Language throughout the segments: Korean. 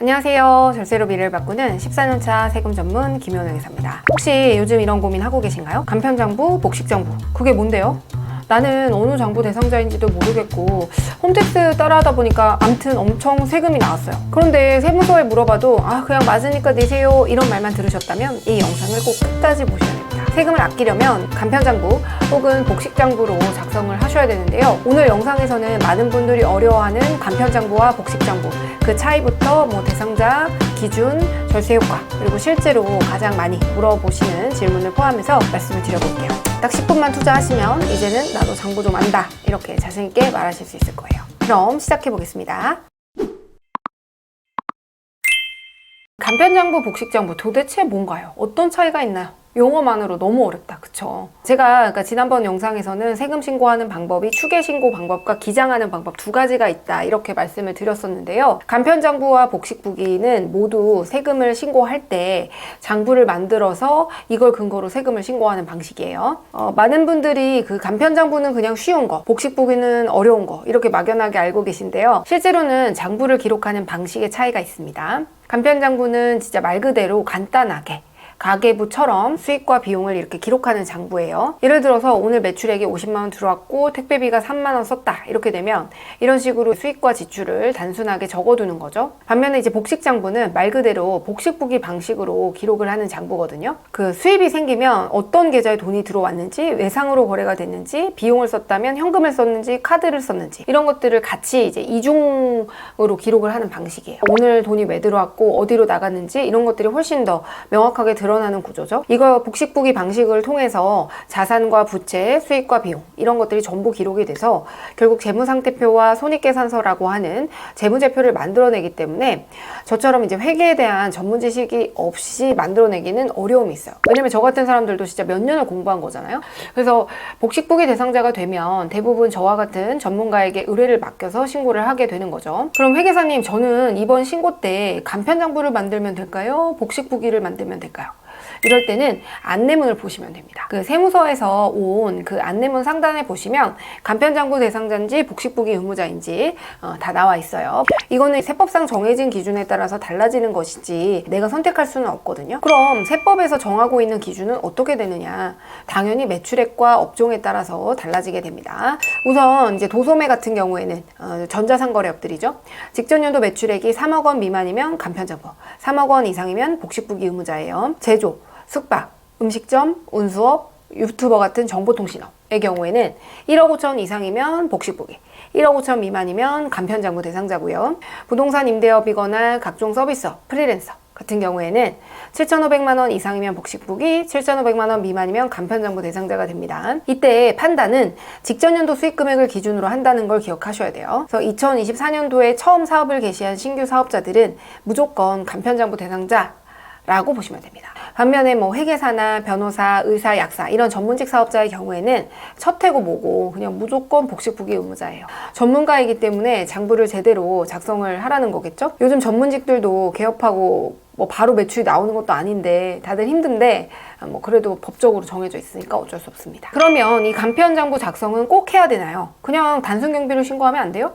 안녕하세요. 절세로 미래를 바꾸는 14년차 세금 전문 김효은 회계사입니다. 혹시 요즘 이런 고민 하고 계신가요? 간편장부, 복식장부. 그게 뭔데요? 나는 어느 장부 대상자인지도 모르겠고 홈택스 따라하다 보니까 암튼 엄청 세금이 나왔어요. 그런데 세무서에 물어봐도 그냥 맞으니까 내세요 이런 말만 들으셨다면 이 영상을 꼭 끝까지 보셔야 됩니다. 세금을 아끼려면 간편장부 혹은 복식장부로 작성을 하셔야 되는데요. 오늘 영상에서는 많은 분들이 어려워하는 간편장부와 복식장부 그 차이부터 대상자, 기준, 절세 효과 그리고 실제로 가장 많이 물어보시는 질문을 포함해서 말씀을 드려볼게요. 딱 10분만 투자하시면 이제는 나도 장부 좀 안다 이렇게 자신있게 말하실 수 있을 거예요. 그럼 시작해 보겠습니다. 간편장부, 복식장부 도대체 뭔가요? 어떤 차이가 있나요? 용어만으로 너무 어렵다, 그쵸? 제가 지난번 영상에서는 세금 신고하는 방법이 추계 신고 방법과 기장하는 방법 두 가지가 있다 이렇게 말씀을 드렸었는데요. 간편장부와 복식부기는 모두 세금을 신고할 때 장부를 만들어서 이걸 근거로 세금을 신고하는 방식이에요. 많은 분들이 그 간편장부는 그냥 쉬운 거, 복식부기는 어려운 거 이렇게 막연하게 알고 계신데요. 실제로는 장부를 기록하는 방식의 차이가 있습니다. 간편장부는 진짜 말 그대로 간단하게 가계부처럼 수익과 비용을 이렇게 기록하는 장부예요. 예를 들어서 오늘 매출액이 50만 원 들어왔고 택배비가 3만 원 썼다 이렇게 되면 이런 식으로 수익과 지출을 단순하게 적어두는 거죠. 반면에 이제 복식장부는 말 그대로 복식부기 방식으로 기록을 하는 장부거든요. 그 수입이 생기면 어떤 계좌에 돈이 들어왔는지, 외상으로 거래가 됐는지, 비용을 썼다면 현금을 썼는지, 카드를 썼는지 이런 것들을 같이 이제 이중으로 기록을 하는 방식이에요. 오늘 돈이 왜 들어왔고 어디로 나갔는지 이런 것들이 훨씬 더 명확하게 드러나는 구조죠. 이거 복식부기 방식을 통해서 자산과 부채, 수익과 비용 이런 것들이 전부 기록이 돼서 결국 재무상태표와 손익계산서라고 하는 재무제표를 만들어내기 때문에 저처럼 이제 회계에 대한 전문 지식이 없이 만들어내기는 어려움이 있어요. 왜냐면 저 같은 사람들도 진짜 몇 년을 공부한 거잖아요. 그래서 복식부기 대상자가 되면 대부분 저와 같은 전문가에게 의뢰를 맡겨서 신고를 하게 되는 거죠. 그럼 회계사님, 저는 이번 신고 때 간편장부를 만들면 될까요? 복식부기를 만들면 될까요? 이럴 때는 안내문을 보시면 됩니다. 그 세무서에서 온 그 안내문 상단에 보시면 간편장부 대상자인지 복식부기 의무자인지 다 나와 있어요. 이거는 세법상 정해진 기준에 따라서 달라지는 것이지 내가 선택할 수는 없거든요. 그럼 세법에서 정하고 있는 기준은 어떻게 되느냐? 당연히 매출액과 업종에 따라서 달라지게 됩니다. 우선 이제 도소매 같은 경우에는 전자상거래업들이죠. 직전연도 매출액이 3억 원 미만이면 간편장부, 3억 원 이상이면 복식부기 의무자예요. 제조, 숙박, 음식점, 운수업, 유튜버 같은 정보통신업의 경우에는 1억 5천 이상이면 복식부기, 1억 5천 미만이면 간편장부 대상자고요. 부동산 임대업이거나 각종 서비스업, 프리랜서 같은 경우에는 7,500만 원 이상이면 복식부기, 7,500만 원 미만이면 간편장부 대상자가 됩니다. 이때 판단은 직전연도 수익금액을 기준으로 한다는 걸 기억하셔야 돼요. 그래서 2024년도에 처음 사업을 개시한 신규 사업자들은 무조건 간편장부 대상자라고 보시면 됩니다. 반면에 회계사나 변호사, 의사, 약사 이런 전문직 사업자의 경우에는 첫 해고 뭐고 그냥 무조건 복식부기 의무자예요. 전문가이기 때문에 장부를 제대로 작성을 하라는 거겠죠? 요즘 전문직들도 개업하고 바로 매출이 나오는 것도 아닌데 다들 힘든데 그래도 법적으로 정해져 있으니까 어쩔 수 없습니다. 그러면 이 간편장부 작성은 꼭 해야 되나요? 그냥 단순경비로 신고하면 안 돼요?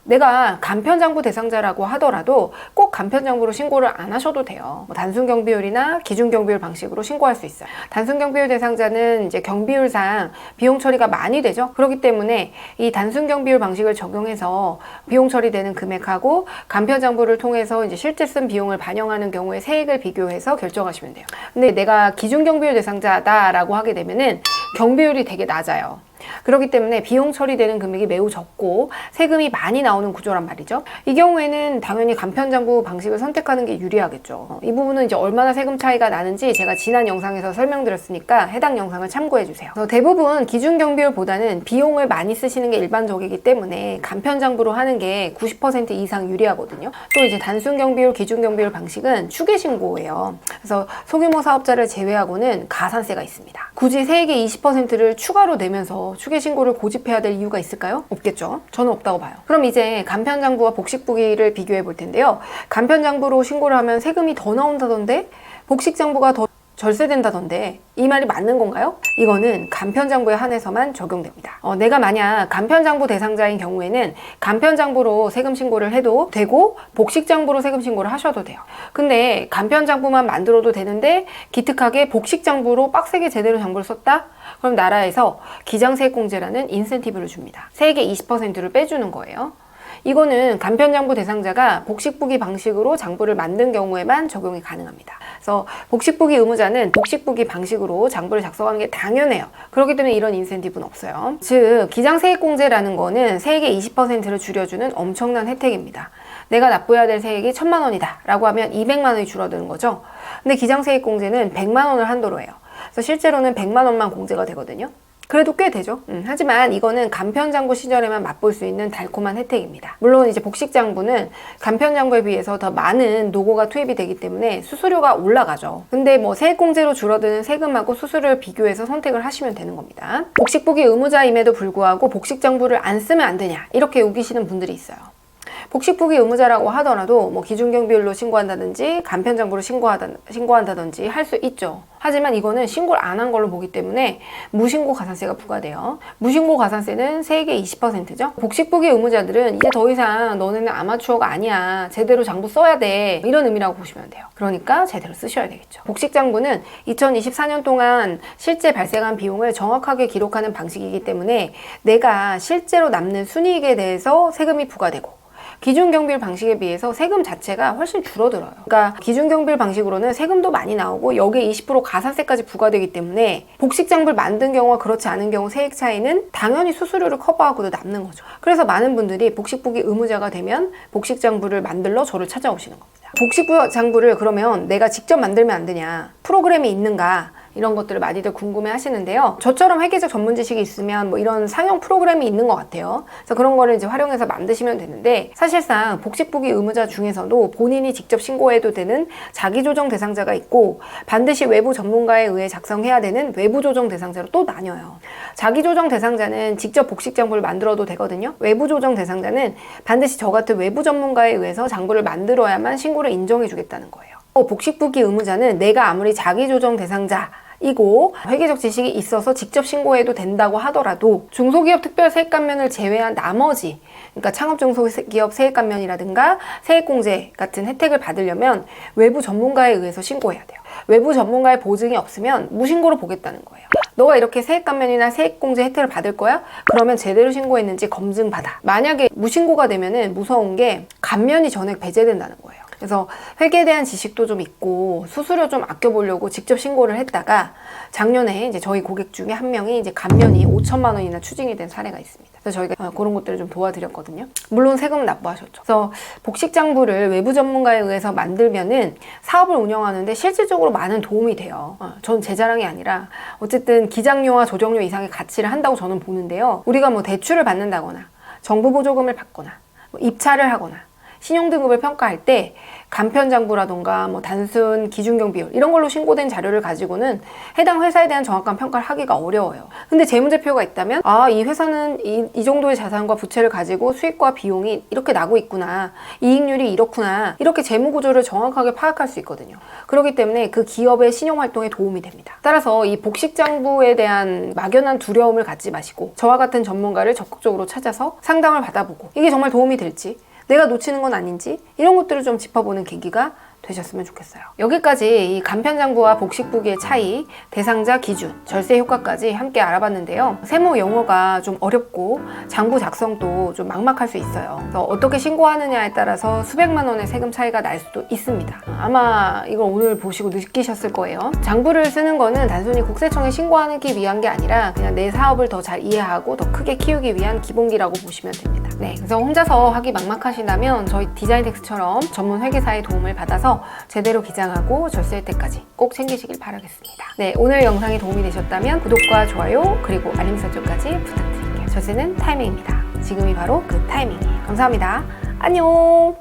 내가 간편장부 대상자라고 하더라도 꼭 간편장부로 신고를 안 하셔도 돼요. 단순경비율이나 기준경비율 방식으로 신고할 수 있어요. 단순경비율 대상자는 이제 경비율상 비용 처리가 많이 되죠. 그렇기 때문에 이 단순경비율 방식을 적용해서 비용 처리되는 금액하고 간편장부를 통해서 이제 실제 쓴 비용을 반영하는 경우에 세액을 비교해서 결정하시면 돼요. 근데 내가 기준경비율 대상자다라고 하게 되면은 경비율이 되게 낮아요. 그렇기 때문에 비용 처리되는 금액이 매우 적고 세금이 많이 나오는 구조란 말이죠. 이 경우에는 당연히 간편장부 방식을 선택하는 게 유리하겠죠. 이 부분은 이제 얼마나 세금 차이가 나는지 제가 지난 영상에서 설명드렸으니까 해당 영상을 참고해 주세요. 대부분 기준경비율보다는 비용을 많이 쓰시는 게 일반적이기 때문에 간편장부로 하는 게 90% 이상 유리하거든요. 또 이제 단순경비율, 기준경비율 방식은 추계신고예요. 그래서 소규모 사업자를 제외하고는 가산세가 있습니다. 굳이 세액의 20%를 추가로 내면서 추계신고를 고집해야 될 이유가 있을까요? 없겠죠. 저는 없다고 봐요. 그럼 이제 간편장부와 복식부기를 비교해 볼 텐데요. 간편장부로 신고를 하면 세금이 더 나온다던데 복식장부가 더 절세된다던데 이 말이 맞는 건가요? 이거는 간편장부에 한해서만 적용됩니다. 내가 만약 간편장부 대상자인 경우에는 간편장부로 세금 신고를 해도 되고 복식장부로 세금 신고를 하셔도 돼요. 근데 간편장부만 만들어도 되는데 기특하게 복식장부로 빡세게 제대로 장부를 썼다? 그럼 나라에서 기장세액공제라는 인센티브를 줍니다. 세액의 20%를 빼주는 거예요. 이거는 간편장부 대상자가 복식부기 방식으로 장부를 만든 경우에만 적용이 가능합니다. 그래서 복식부기 의무자는 복식부기 방식으로 장부를 작성하는 게 당연해요. 그렇기 때문에 이런 인센티브는 없어요. 즉 기장세액공제라는 거는 세액의 20%를 줄여주는 엄청난 혜택입니다. 내가 납부해야 될 세액이 1,000만 원이다 라고 하면 200만 원이 줄어드는 거죠. 근데 기장세액공제는 100만 원을 한도로 해요. 그래서 실제로는 100만 원만 공제가 되거든요. 그래도 꽤 되죠. 하지만 이거는 간편장부 시절에만 맛볼 수 있는 달콤한 혜택입니다. 물론 이제 복식장부는 간편장부에 비해서 더 많은 노고가 투입이 되기 때문에 수수료가 올라가죠. 근데 뭐 세액공제로 줄어드는 세금하고 수수료를 비교해서 선택을 하시면 되는 겁니다. 복식부기 의무자임에도 불구하고 복식장부를 안 쓰면 안 되냐 이렇게 우기시는 분들이 있어요. 복식부기 의무자라고 하더라도 뭐 기준경비율로 신고한다든지 간편장부로 신고한다든지 할 수 있죠. 하지만 이거는 신고를 안 한 걸로 보기 때문에 무신고 가산세가 부과돼요. 무신고 가산세는 세액의 20%죠. 복식부기 의무자들은 이제 더 이상 너네는 아마추어가 아니야. 제대로 장부 써야 돼. 이런 의미라고 보시면 돼요. 그러니까 제대로 쓰셔야 되겠죠. 복식장부는 2024년 동안 실제 발생한 비용을 정확하게 기록하는 방식이기 때문에 내가 실제로 남는 순이익에 대해서 세금이 부과되고 기준경비율 방식에 비해서 세금 자체가 훨씬 줄어들어요. 그러니까 기준경비율 방식으로는 세금도 많이 나오고 여기에 20% 가산세까지 부과되기 때문에 복식장부를 만든 경우와 그렇지 않은 경우 세액 차이는 당연히 수수료를 커버하고도 남는 거죠. 그래서 많은 분들이 복식부기 의무자가 되면 복식장부를 만들러 저를 찾아오시는 겁니다. 복식장부를 그러면 내가 직접 만들면 안 되냐? 프로그램이 있는가? 이런 것들을 많이들 궁금해 하시는데요. 저처럼 회계적 전문 지식이 있으면 뭐 이런 상용 프로그램이 있는 것 같아요. 그래서 그런 거를 이제 활용해서 만드시면 되는데 사실상 복식부기 의무자 중에서도 본인이 직접 신고해도 되는 자기조정 대상자가 있고 반드시 외부 전문가에 의해 작성해야 되는 외부 조정 대상자로 또 나뉘어요. 자기조정 대상자는 직접 복식장부를 만들어도 되거든요. 외부 조정 대상자는 반드시 저 같은 외부 전문가에 의해서 장부를 만들어야만 신고를 인정해 주겠다는 거예요. 복식부기 의무자는 내가 아무리 자기조정 대상자 이고 회계적 지식이 있어서 직접 신고해도 된다고 하더라도 중소기업 특별세액감면을 제외한 나머지 그러니까 창업중소기업 세액감면이라든가 세액공제 같은 혜택을 받으려면 외부 전문가에 의해서 신고해야 돼요. 외부 전문가의 보증이 없으면 무신고로 보겠다는 거예요. 너가 이렇게 세액감면이나 세액공제 혜택을 받을 거야? 그러면 제대로 신고했는지 검증받아. 만약에 무신고가 되면은 무서운 게 감면이 전액 배제된다는 거예요. 그래서 회계에 대한 지식도 좀 있고 수수료 좀 아껴보려고 직접 신고를 했다가 작년에 이제 저희 고객 중에 한 명이 이제 감면이 5천만 원이나 추징이 된 사례가 있습니다. 그래서 저희가 그런 것들을 좀 도와드렸거든요. 물론 세금은 납부하셨죠. 그래서 복식장부를 외부 전문가에 의해서 만들면은 사업을 운영하는데 실질적으로 많은 도움이 돼요. 전 제 자랑이 아니라 어쨌든 기장료와 조정료 이상의 가치를 한다고 저는 보는데요. 우리가 뭐 대출을 받는다거나 정부 보조금을 받거나 뭐 입찰을 하거나 신용등급을 평가할 때 간편장부라던가 뭐 단순 기준경비율 이런 걸로 신고된 자료를 가지고는 해당 회사에 대한 정확한 평가를 하기가 어려워요. 근데 재무제표가 있다면 이 회사는 이 정도의 자산과 부채를 가지고 수익과 비용이 이렇게 나고 있구나, 이익률이 이렇구나, 이렇게 재무구조를 정확하게 파악할 수 있거든요. 그렇기 때문에 그 기업의 신용활동에 도움이 됩니다. 따라서 이 복식장부에 대한 막연한 두려움을 갖지 마시고 저와 같은 전문가를 적극적으로 찾아서 상담을 받아보고 이게 정말 도움이 될지 내가 놓치는 건 아닌지 이런 것들을 좀 짚어보는 계기가 되셨으면 좋겠어요. 여기까지 이 간편장부와 복식부기의 차이, 대상자 기준, 절세 효과까지 함께 알아봤는데요. 세무 용어가 좀 어렵고 장부 작성도 좀 막막할 수 있어요. 그래서 어떻게 신고하느냐에 따라서 수백만 원의 세금 차이가 날 수도 있습니다. 아마 이걸 오늘 보시고 느끼셨을 거예요. 장부를 쓰는 거는 단순히 국세청에 신고하기 위한 게 아니라 그냥 내 사업을 더 잘 이해하고 더 크게 키우기 위한 기본기라고 보시면 됩니다. 네, 그래서 혼자서 하기 막막하시다면 저희 디자인덱스처럼 전문 회계사의 도움을 받아서 제대로 기장하고 절세 혜택까지 꼭 챙기시길 바라겠습니다. 네, 오늘 영상이 도움이 되셨다면 구독과 좋아요 그리고 알림 설정까지 부탁드릴게요. 절세는 타이밍입니다. 지금이 바로 그 타이밍이에요. 감사합니다. 안녕.